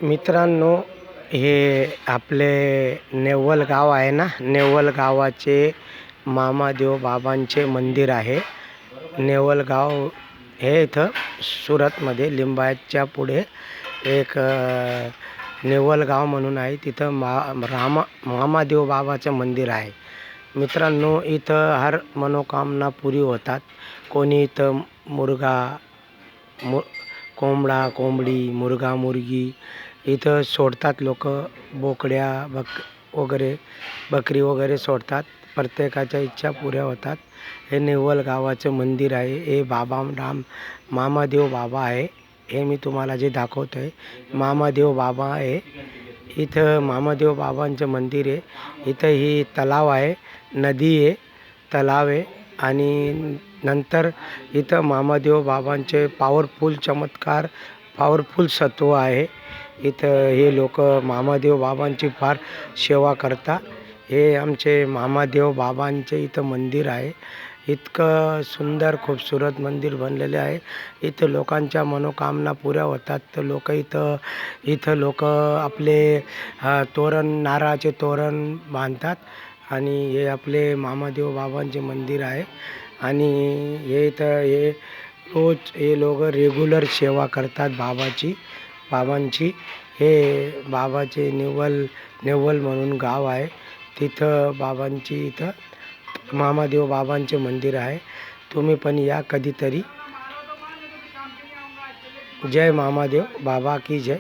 मित्रांनो, हे आपले नेवल गाव आहे ना, नेवल गावाचे मामादेव बाबांचे मंदिर आहे. नेवल गाव हे इथं सुरतमध्ये लिंबायतच्या पुढे एक नेवल गाव म्हणून आहे. तिथं मामादेव बाबाचं मंदिर आहे. मित्रांनो, इथं हर मनोकामना पुरी होतात. कोणी इथं कोंबडा कोंबडी, मुर्गा मुर्गी इथं सोडतात लोक. बोकड्या वगैरे, बकरी वगैरे सोडतात. प्रत्येकाच्या इच्छा पुऱ्या होतात. हे नेवल गावाचं मंदिर आहे. हे मामादेव बाबा आहे. हे मी तुम्हाला जे दाखवतो आहे मामादेव बाबा आहे. इथं मामादेव बाबांचं मंदिर आहे. इथं ही तलाव आहे, नदी आहे, तलाव आहे. आणि नंतर इथं मामादेव बाबांचे पॉवरफुल सत्व आहे. इथं हे लोक मामादेव बाबांची फार सेवा करतात. हे आमचे मामादेव बाबांचे इथं मंदिर आहे. इतकं सुंदर खूबसूरत मंदिर बनलेले आहे. इथं लोकांच्या मनोकामना पुऱ्या होतात. तर इथं लोक आपले नारळाचे तोरण बांधतात. आणि हे आपले मामादेव बाबांचे मंदिर आहे. आणि हे रोज हे लोक रेग्युलर सेवा करतात बाबांची. हे बाबाचे नेवल म्हणून गाव आहे. तिथं इथं मामादेव बाबांचे मंदिर आहे. तुम्ही पण या कधीतरी. जय मामादेव बाबा की जय.